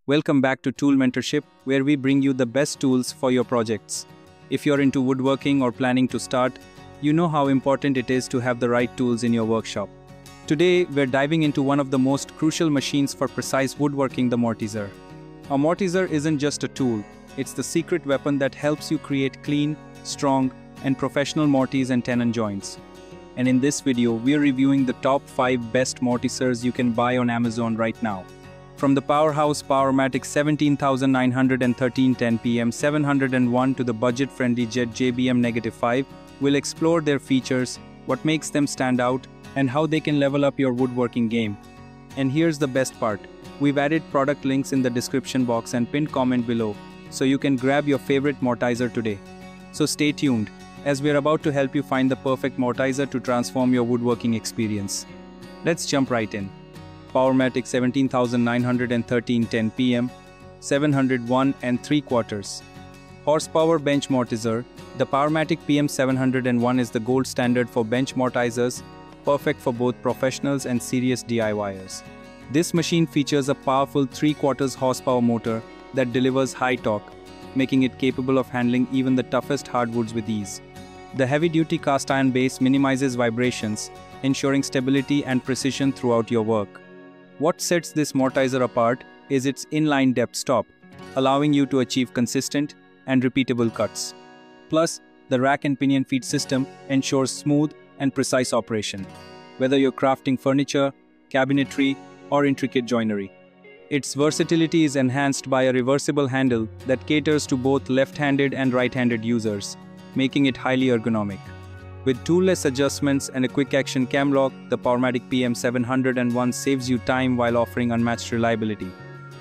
Welcome back to Tool Mentorship, where we bring you the best tools for your projects. If you're into woodworking or planning to start, you know how important it is to have the right tools in your workshop. Today, we're diving into one of the most crucial machines for precise woodworking, the Mortiser. A Mortiser isn't just a tool, it's the secret weapon that helps you create clean, strong, and professional mortise and tenon joints. And in this video, we're reviewing the top 5 best Mortisers you can buy on Amazon right now. From the powerhouse Powermatic 17913 10 PM701 to the budget-friendly Jet JBM-5, we'll explore their features, what makes them stand out, and how they can level up your woodworking game. And here's the best part. We've added product links in the description box and pinned comment below, so you can grab your favorite Mortiser today. So stay tuned, as we're about to help you find the perfect Mortiser to transform your woodworking experience. Let's jump right in. Powermatic 17913 10 PM701 and 3/4 horsepower bench mortiser. The Powermatic PM701 is the gold standard for bench mortisers, perfect for both professionals and serious DIYers. This machine features a powerful 3/4 horsepower motor that delivers high torque, making it capable of handling even the toughest hardwoods with ease. The heavy-duty cast iron base minimizes vibrations, ensuring stability and precision throughout your work. What sets this mortiser apart is its inline depth stop, allowing you to achieve consistent and repeatable cuts. Plus, the rack and pinion feed system ensures smooth and precise operation, whether you're crafting furniture, cabinetry, or intricate joinery. Its versatility is enhanced by a reversible handle that caters to both left-handed and right-handed users, making it highly ergonomic. With toolless adjustments and a quick-action cam lock, the Powermatic PM701 saves you time while offering unmatched reliability.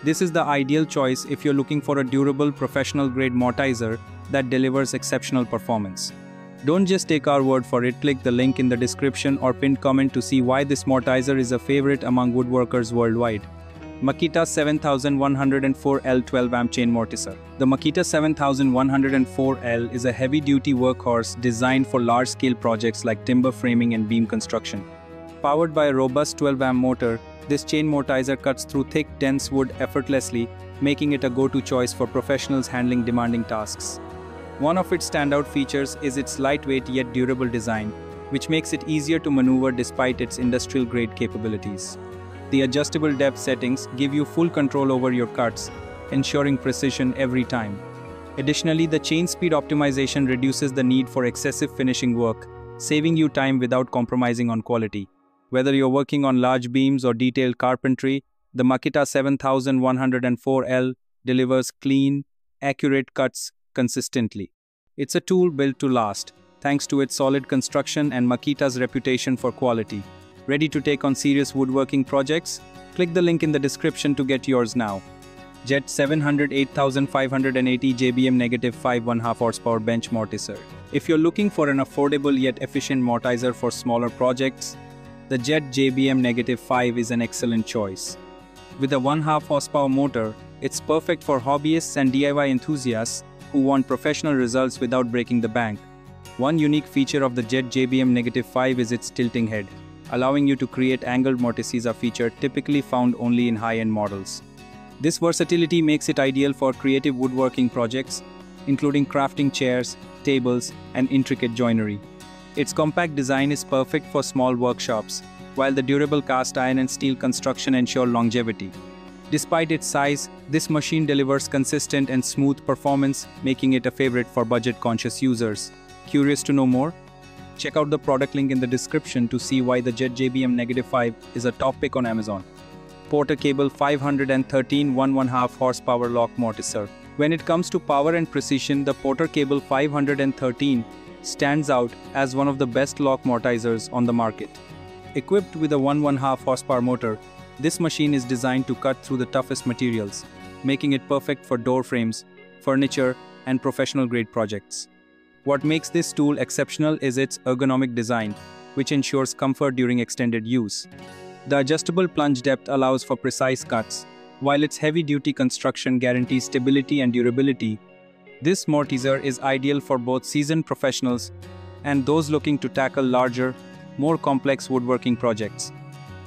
This is the ideal choice if you're looking for a durable, professional-grade mortiser that delivers exceptional performance. Don't just take our word for it, click the link in the description or pinned comment to see why this mortiser is a favorite among woodworkers worldwide. Makita 7104L 12-amp chain mortiser. The Makita 7104L is a heavy-duty workhorse designed for large-scale projects like timber framing and beam construction. Powered by a robust 12-amp motor, this chain mortiser cuts through thick, dense wood effortlessly, making it a go-to choice for professionals handling demanding tasks. One of its standout features is its lightweight yet durable design, which makes it easier to maneuver despite its industrial-grade capabilities. The adjustable depth settings give you full control over your cuts, ensuring precision every time. Additionally, the chain speed optimization reduces the need for excessive finishing work, saving you time without compromising on quality. Whether you're working on large beams or detailed carpentry, the Makita 7104L delivers clean, accurate cuts consistently. It's a tool built to last, thanks to its solid construction and Makita's reputation for quality. Ready to take on serious woodworking projects? Click the link in the description to get yours now. Jet 8580 JBM-5 1/2 horsepower bench mortiser. If you're looking for an affordable yet efficient mortiser for smaller projects, the Jet JBM-5 is an excellent choice. With a 1/2 horsepower motor, it's perfect for hobbyists and DIY enthusiasts who want professional results without breaking the bank. One unique feature of the Jet JBM-5 is its tilting head, allowing you to create angled mortises, a feature typically found only in high-end models. This versatility makes it ideal for creative woodworking projects, including crafting chairs, tables, and intricate joinery. Its compact design is perfect for small workshops, while the durable cast iron and steel construction ensure longevity. Despite its size, this machine delivers consistent and smooth performance, making it a favorite for budget-conscious users. Curious to know more? Check out the product link in the description to see why the Jet JBM-5 is a top pick on Amazon. PORTERCABLE 513 1/2 horsepower lock mortiser. When it comes to power and precision, the PORTERCABLE 513 stands out as one of the best lock mortisers on the market. Equipped with a 1/2 horsepower motor, this machine is designed to cut through the toughest materials, making it perfect for door frames, furniture, and professional-grade projects. What makes this tool exceptional is its ergonomic design, which ensures comfort during extended use. The adjustable plunge depth allows for precise cuts, while its heavy-duty construction guarantees stability and durability. This mortiser is ideal for both seasoned professionals and those looking to tackle larger, more complex woodworking projects.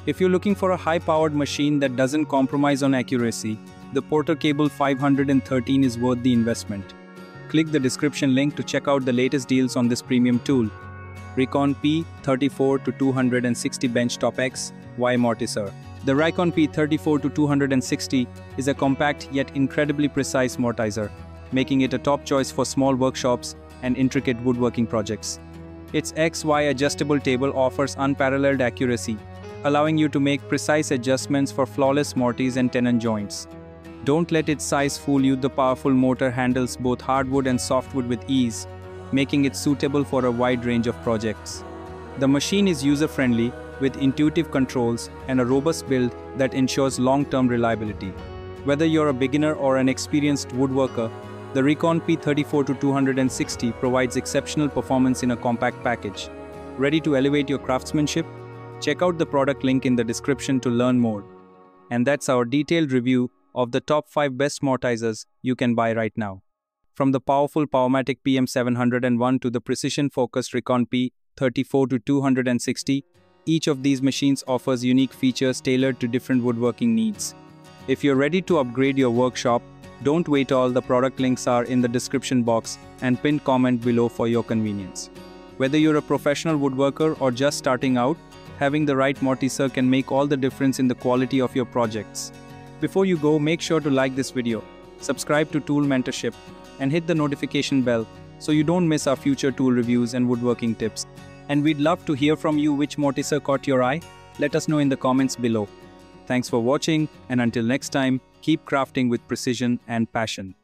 If you're looking for a high-powered machine that doesn't compromise on accuracy, the PORTERCABLE 513 is worth the investment. Click the description link to check out the latest deals on this premium tool. RIKON P34-260 Benchtop X Y Mortiser. The RIKON P34-260 is a compact yet incredibly precise mortiser, making it a top choice for small workshops and intricate woodworking projects. Its XY adjustable table offers unparalleled accuracy, allowing you to make precise adjustments for flawless mortise and tenon joints. Don't let its size fool you. The powerful motor handles both hardwood and softwood with ease, making it suitable for a wide range of projects. The machine is user-friendly, with intuitive controls and a robust build that ensures long-term reliability. Whether you're a beginner or an experienced woodworker, the RIKON P34-260 provides exceptional performance in a compact package. Ready to elevate your craftsmanship? Check out the product link in the description to learn more. And that's our detailed review of the top 5 best mortisers you can buy right now. From the powerful Powermatic PM701 to the precision-focused RIKON P34-260, each of these machines offers unique features tailored to different woodworking needs. If you're ready to upgrade your workshop, don't wait. All the product links are in the description box and pinned comment below for your convenience. Whether you're a professional woodworker or just starting out, having the right mortiser can make all the difference in the quality of your projects. Before you go, make sure to like this video, subscribe to Tool Mentorship, and hit the notification bell so you don't miss our future tool reviews and woodworking tips. And we'd love to hear from you. Which mortiser caught your eye? Let us know in the comments below. Thanks for watching, and until next time, keep crafting with precision and passion.